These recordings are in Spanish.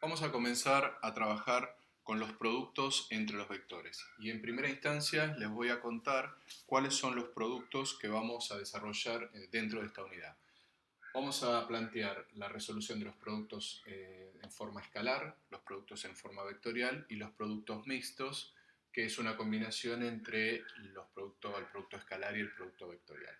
Vamos a comenzar a trabajar con los productos entre los vectores. Y en primera instancia les voy a contar cuáles son los productos que vamos a desarrollar dentro de esta unidad. Vamos a plantear la resolución de los productos en forma escalar, los productos en forma vectorial y los productos mixtos, que es una combinación entre el producto escalar y el producto vectorial.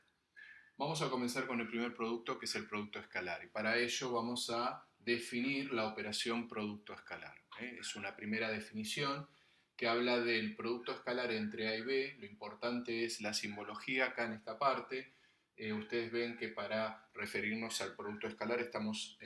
Vamos a comenzar con el primer producto, que es el producto escalar, y para ello vamos a definir la operación producto escalar. Es una primera definición que habla del producto escalar entre A y B. Lo importante es la simbología acá en esta parte. Ustedes ven que para referirnos al producto escalar estamos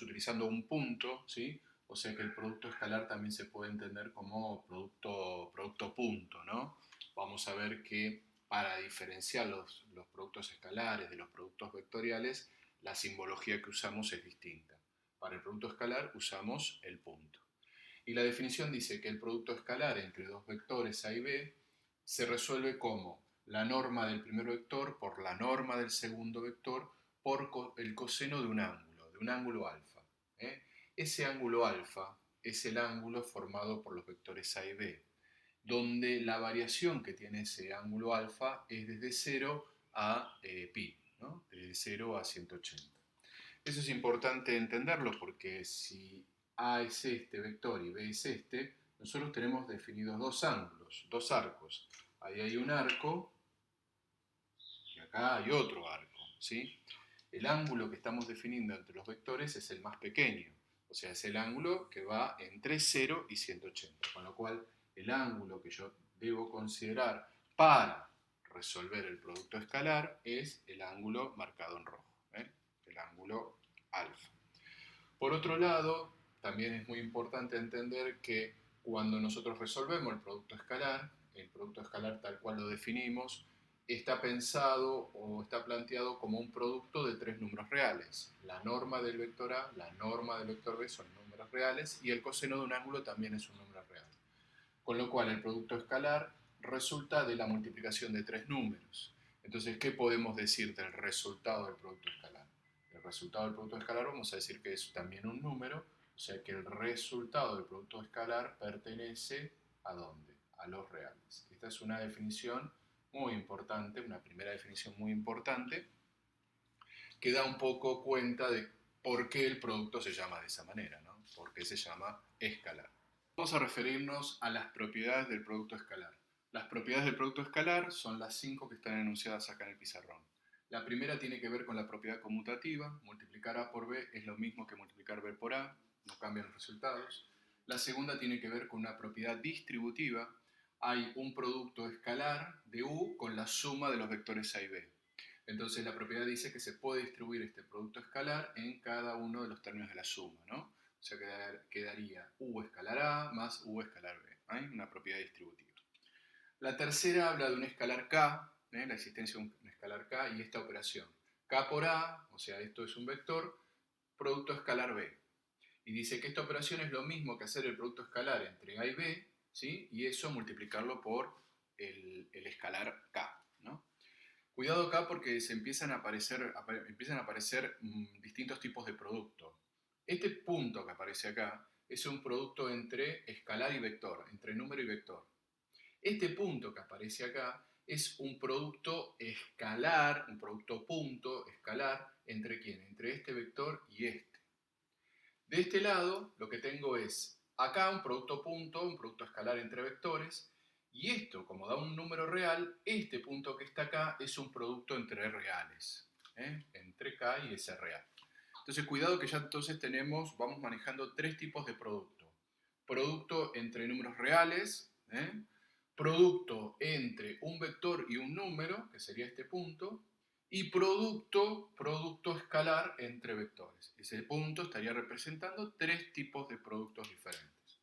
utilizando un punto, ¿sí? O sea que el producto escalar también se puede entender como producto punto, ¿no? Vamos a ver que para diferenciar los productos escalares de los productos vectoriales, la simbología que usamos es distinta. Para el producto escalar usamos el punto. Y la definición dice que el producto escalar entre dos vectores A y B se resuelve como la norma del primer vector por la norma del segundo vector por el coseno de un ángulo alfa. ¿eh? Ese ángulo alfa es el ángulo formado por los vectores A y B, donde la variación que tiene ese ángulo alfa es desde 0 a pi, ¿no? Desde 0 a 180. Eso es importante entenderlo porque si A es este vector y B es este, nosotros tenemos definidos dos ángulos, dos arcos. Ahí hay un arco y acá hay otro arco, ¿sí? El ángulo que estamos definiendo entre los vectores es el más pequeño, o sea, es el ángulo que va entre 0 y 180, con lo cual el ángulo que yo debo considerar para resolver el producto escalar es el ángulo marcado en rojo, el ángulo alfa. Por otro lado, también es muy importante entender que cuando nosotros resolvemos el producto escalar tal cual lo definimos, está pensado o está planteado como un producto de tres números reales. La norma del vector A, la norma del vector B son números reales y el coseno de un ángulo también es un número real. Con lo cual el producto escalar resulta de la multiplicación de tres números. Entonces, ¿qué podemos decir del resultado del producto escalar? El resultado del producto escalar vamos a decir que es también un número, o sea que el resultado del producto escalar pertenece ¿a dónde? A los reales. Esta es una definición muy importante, una primera definición muy importante, que da un poco cuenta de por qué el producto se llama de esa manera, ¿no? ¿Por qué se llama escalar? Vamos a referirnos a las propiedades del producto escalar. Las propiedades del producto escalar son las 5 que están enunciadas acá en el pizarrón. La primera tiene que ver con la propiedad conmutativa. Multiplicar A por B es lo mismo que multiplicar B por A, no cambian los resultados. La segunda tiene que ver con una propiedad distributiva. Hay un producto escalar de U con la suma de los vectores A y B. Entonces la propiedad dice que se puede distribuir este producto escalar en cada uno de los términos de la suma, ¿no? O sea, quedaría U escalar A más U escalar B. ¿Hay? Una propiedad distributiva. La tercera habla de un escalar K, la existencia de un escalar K y esta operación. K por A, o sea, esto es un vector, producto escalar B. Y dice que esta operación es lo mismo que hacer el producto escalar entre A y B, ¿sí? Y eso multiplicarlo por el escalar K, ¿no? Cuidado acá porque se empiezan a aparecer distintos tipos de producto. Este punto que aparece acá es un producto entre escalar y vector, entre número y vector. Este punto que aparece acá es un producto escalar, un producto punto escalar, ¿entre quién? Entre este vector y este. De este lado, lo que tengo es acá un producto punto, un producto escalar entre vectores, y esto, como da un número real, este punto que está acá es un producto entre reales, entre K y S real. Entonces, cuidado que ya entonces vamos manejando tres tipos de producto. Producto entre números reales, producto entre un vector y un número, que sería este punto, y producto escalar entre vectores. Ese punto estaría representando tres tipos de productos diferentes.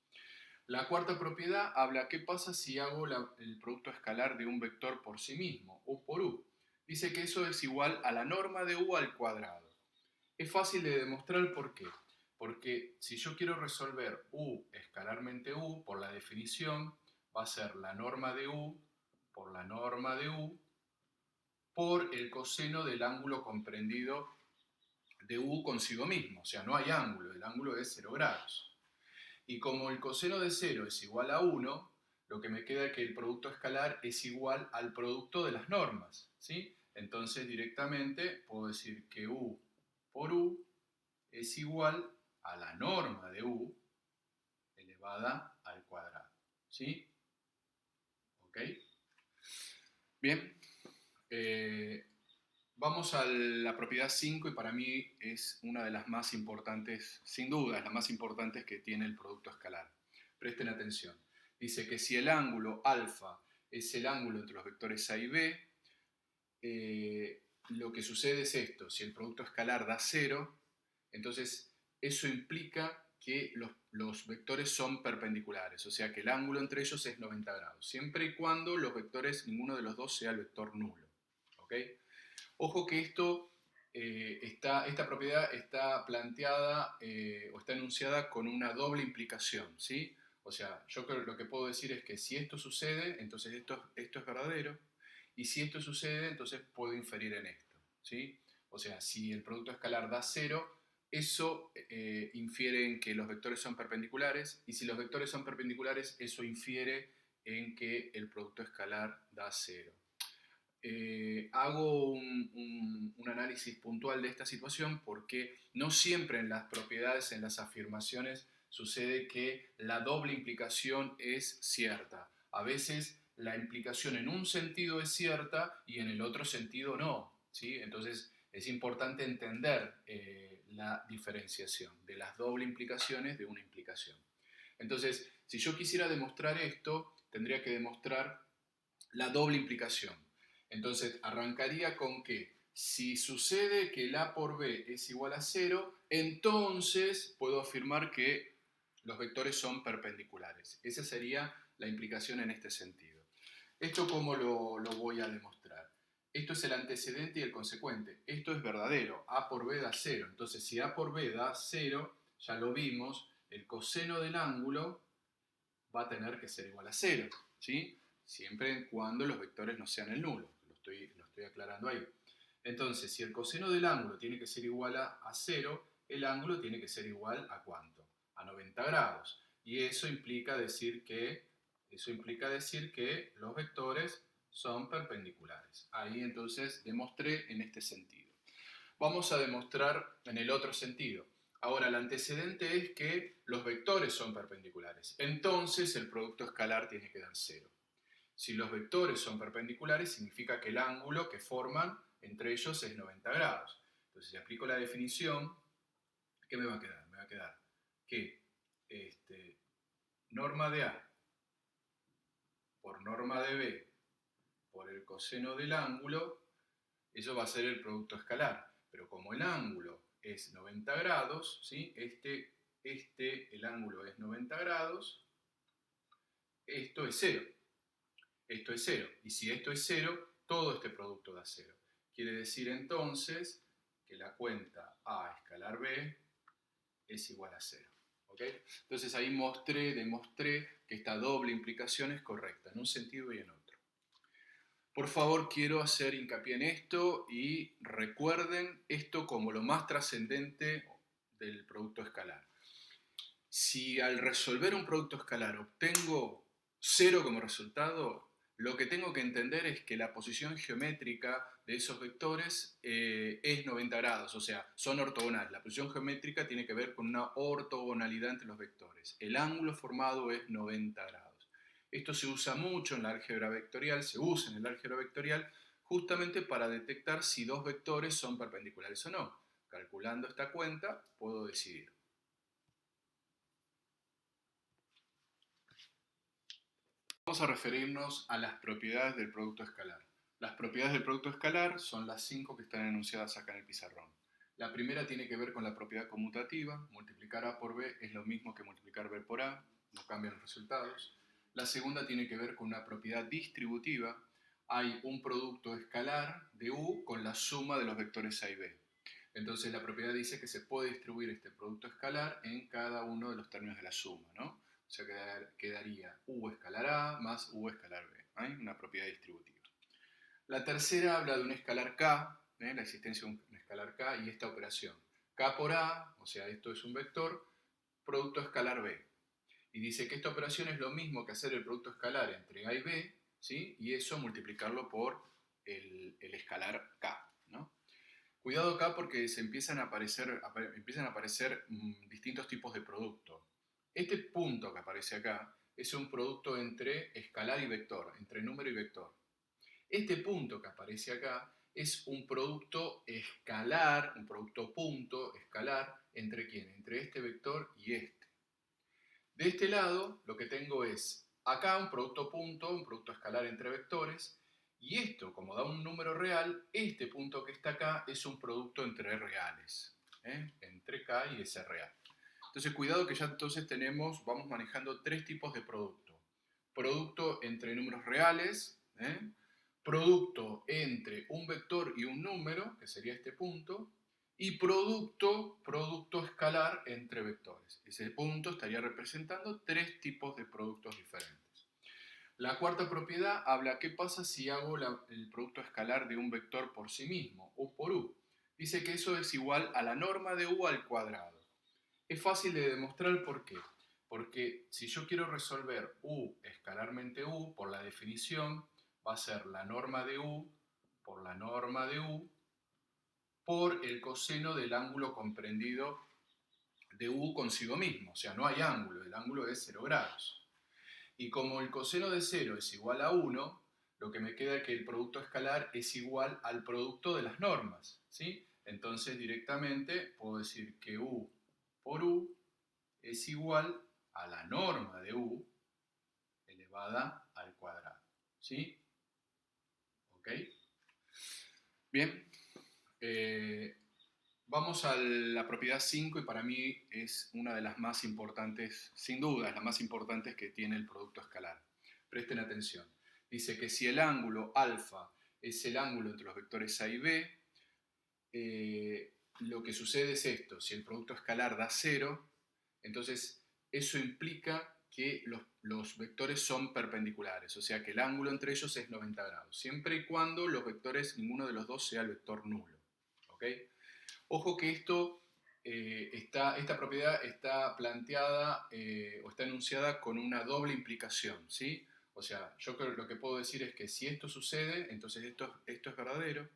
La cuarta propiedad habla qué pasa si hago el producto escalar de un vector por sí mismo, U por U. Dice que eso es igual a la norma de U al cuadrado. Es fácil de demostrar por qué. Porque si yo quiero resolver U escalarmente U, por la definición, va a ser la norma de U por la norma de U por el coseno del ángulo comprendido de U consigo mismo. O sea, no hay ángulo, el ángulo es 0 grados. Y como el coseno de 0 es igual a 1, lo que me queda es que el producto escalar es igual al producto de las normas, ¿sí? Entonces directamente puedo decir que U por U es igual a la norma de U elevada al cuadrado, ¿sí? ¿Ok? Bien. Vamos a la propiedad 5 y para mí es una de las más importantes, sin duda, es la más importante que tiene el producto escalar. Presten atención. Dice que si el ángulo alfa es el ángulo entre los vectores A y B, lo que sucede es esto: si el producto escalar da 0, entonces eso implica que los vectores son perpendiculares, o sea que el ángulo entre ellos es 90 grados, siempre y cuando los vectores, ninguno de los dos sea el vector nulo. ¿Ok? Ojo que esta propiedad está planteada o está enunciada con una doble implicación, ¿sí? O sea, yo creo que lo que puedo decir es que si esto sucede, entonces esto es verdadero, y si esto sucede, entonces puedo inferir en esto, ¿sí? O sea, si el producto escalar da 0, eso infiere en que los vectores son perpendiculares, y si los vectores son perpendiculares, eso infiere en que el producto escalar da 0. Hago un análisis puntual de esta situación porque no siempre en las propiedades, en las afirmaciones, sucede que la doble implicación es cierta. A veces la implicación en un sentido es cierta y en el otro sentido no, ¿sí? Entonces es importante entender la diferenciación de las doble implicaciones de una implicación. Entonces, si yo quisiera demostrar esto, tendría que demostrar la doble implicación. Entonces, arrancaría con que si sucede que el A por B es igual a 0, entonces puedo afirmar que los vectores son perpendiculares. Esa sería la implicación en este sentido. ¿Esto cómo lo voy a demostrar? Esto es el antecedente y el consecuente. Esto es verdadero. A por B da 0. Entonces, si A por B da 0, ya lo vimos, el coseno del ángulo va a tener que ser igual a 0, ¿sí? Siempre y cuando los vectores no sean el nulo. Lo estoy aclarando ahí. Entonces, si el coseno del ángulo tiene que ser igual a 0, el ángulo tiene que ser igual a ¿cuánto? A 90 grados. Y eso implica decir que los vectores son perpendiculares. Ahí entonces demostré en este sentido. Vamos a demostrar en el otro sentido. Ahora, el antecedente es que los vectores son perpendiculares. Entonces, el producto escalar tiene que dar 0. Si los vectores son perpendiculares, significa que el ángulo que forman entre ellos es 90 grados. Entonces, si aplico la definición, ¿qué me va a quedar? Me va a quedar que norma de A por norma de B por el coseno del ángulo, eso va a ser el producto escalar. Pero como el ángulo es 90 grados, ¿sí? El ángulo es 90 grados, esto es 0. Esto es 0. Y si esto es 0, todo este producto da 0. Quiere decir entonces que la cuenta A escalar B es igual a 0. ¿Ok? Entonces ahí demostré que esta doble implicación es correcta, en un sentido y en otro. Por favor, quiero hacer hincapié en esto y recuerden esto como lo más trascendente del producto escalar. Si al resolver un producto escalar obtengo 0 como resultado, lo que tengo que entender es que la posición geométrica de esos vectores es 90 grados, o sea, son ortogonales. La posición geométrica tiene que ver con una ortogonalidad entre los vectores. El ángulo formado es 90 grados. Esto se usa mucho en la álgebra vectorial, justamente para detectar si dos vectores son perpendiculares o no. Calculando esta cuenta, puedo decidir. Vamos a referirnos a las propiedades del producto escalar. Las propiedades del producto escalar son las 5 que están enunciadas acá en el pizarrón. La primera tiene que ver con la propiedad conmutativa. Multiplicar A por B es lo mismo que multiplicar B por A, no cambian los resultados. La segunda tiene que ver con una propiedad distributiva. Hay un producto escalar de U con la suma de los vectores A y B. Entonces la propiedad dice que se puede distribuir este producto escalar en cada uno de los términos de la suma, ¿no? O sea, quedaría U escalar A más U escalar B. ¿Hay? Una propiedad distributiva. La tercera habla de un escalar K, la existencia de un escalar K y esta operación. K por A, o sea, esto es un vector, producto escalar B. Y dice que esta operación es lo mismo que hacer el producto escalar entre A y B, ¿sí? Y eso multiplicarlo por el escalar K, ¿no? Cuidado acá porque se empiezan a aparecer distintos tipos de producto. Este punto que aparece acá es un producto entre escalar y vector, entre número y vector. Este punto que aparece acá es un producto escalar, un producto punto escalar, ¿entre quién? Entre este vector y este. De este lado, lo que tengo es acá un producto punto, un producto escalar entre vectores, y esto, como da un número real, este punto que está acá es un producto entre reales, entre K y S real. Entonces, cuidado que ya entonces vamos manejando tres tipos de producto. Producto entre números reales, producto entre un vector y un número, que sería este punto, y producto escalar entre vectores. Ese punto estaría representando tres tipos de productos diferentes. La cuarta propiedad habla qué pasa si hago el producto escalar de un vector por sí mismo, u por u. Dice que eso es igual a la norma de u al cuadrado. Es fácil de demostrar por qué. Porque si yo quiero resolver u escalarmente u, por la definición, va a ser la norma de u por la norma de u por el coseno del ángulo comprendido de u consigo mismo. O sea, no hay ángulo, el ángulo es 0 grados. Y como el coseno de 0 es igual a 1, lo que me queda es que el producto escalar es igual al producto de las normas, ¿sí? Entonces directamente puedo decir que u por u es igual a la norma de u elevada al cuadrado, ¿sí? ¿Ok? Bien. Vamos a la propiedad 5 y para mí es una de las más importantes, sin duda, es la más importante que tiene el producto escalar. Presten atención. Dice que si el ángulo alfa es el ángulo entre los vectores A y B, lo que sucede es esto. Si el producto escalar da 0, entonces eso implica que los vectores son perpendiculares, o sea que el ángulo entre ellos es 90 grados, siempre y cuando los vectores, ninguno de los dos sea el vector nulo. ¿Ok? Ojo que esta propiedad está planteada o está enunciada con una doble implicación, ¿sí? O sea, yo creo que lo que puedo decir es que si esto sucede, entonces esto es verdadero,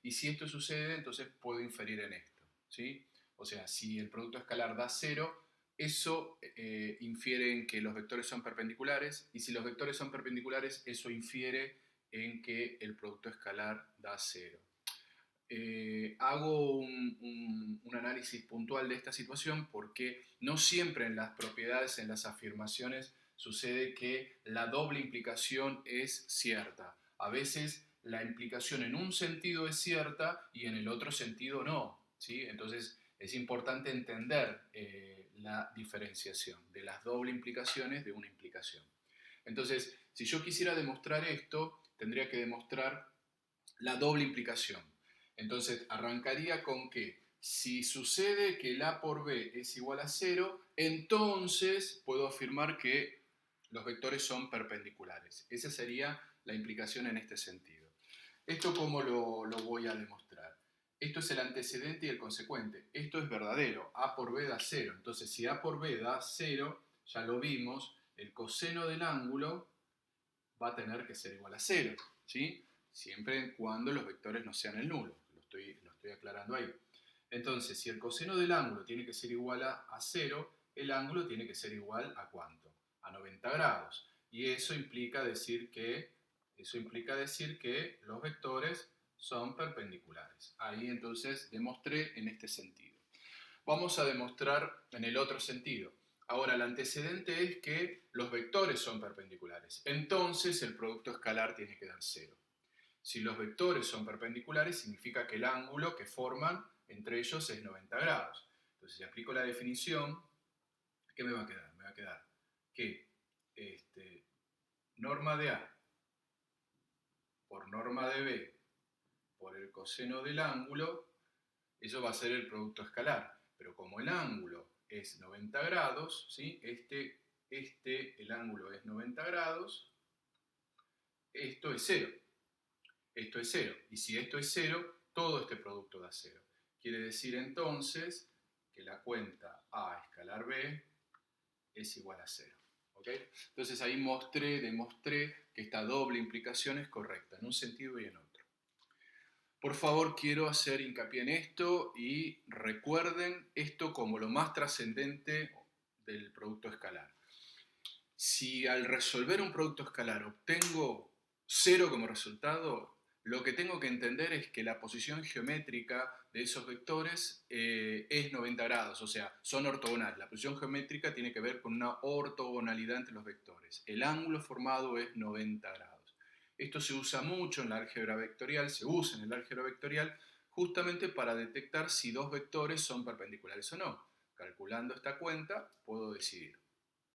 y si esto sucede, entonces puedo inferir en esto, ¿sí? O sea, si el producto escalar da 0, eso infiere en que los vectores son perpendiculares, y si los vectores son perpendiculares, eso infiere en que el producto escalar da 0. Hago un análisis puntual de esta situación porque no siempre en las propiedades, en las afirmaciones, sucede que la doble implicación es cierta. A veces la implicación en un sentido es cierta y en el otro sentido no, ¿sí? Entonces es importante entender la diferenciación de las doble implicaciones de una implicación. Entonces, si yo quisiera demostrar esto, tendría que demostrar la doble implicación. Entonces, arrancaría con que si sucede que el A por B es igual a 0, entonces puedo afirmar que los vectores son perpendiculares. Esa sería la implicación en este sentido. ¿Esto cómo lo voy a demostrar? Esto es el antecedente y el consecuente. Esto es verdadero. A por B da 0. Entonces, si A por B da 0, ya lo vimos, el coseno del ángulo va a tener que ser igual a 0, ¿sí? Siempre y cuando los vectores no sean el nulo. Lo estoy aclarando ahí. Entonces, si el coseno del ángulo tiene que ser igual a 0, el ángulo tiene que ser igual a ¿cuánto? A 90 grados. Y eso implica decir que los vectores son perpendiculares. Ahí entonces demostré en este sentido. Vamos a demostrar en el otro sentido. Ahora, el antecedente es que los vectores son perpendiculares. Entonces, el producto escalar tiene que dar 0. Si los vectores son perpendiculares, significa que el ángulo que forman entre ellos es 90 grados. Entonces, si aplico la definición, ¿qué me va a quedar? Me va a quedar que norma de A por norma de B por el coseno del ángulo, eso va a ser el producto escalar. Pero como el ángulo es 90 grados, ¿sí? El ángulo es 90 grados, esto es 0. Esto es 0. Y si esto es 0, todo este producto da 0. Quiere decir entonces que la cuenta A escalar B es igual a 0. ¿ok? Entonces ahí demostré que esta doble implicación es correcta, en un sentido y en otro. Por favor, quiero hacer hincapié en esto y recuerden esto como lo más trascendente del producto escalar. Si al resolver un producto escalar obtengo 0 como resultado, lo que tengo que entender es que la posición geométrica de esos vectores es 90 grados, o sea, son ortogonales. La posición geométrica tiene que ver con una ortogonalidad entre los vectores. El ángulo formado es 90 grados. Esto se usa mucho en la álgebra vectorial, se usa en el álgebra vectorial justamente para detectar si dos vectores son perpendiculares o no. Calculando esta cuenta, puedo decidir.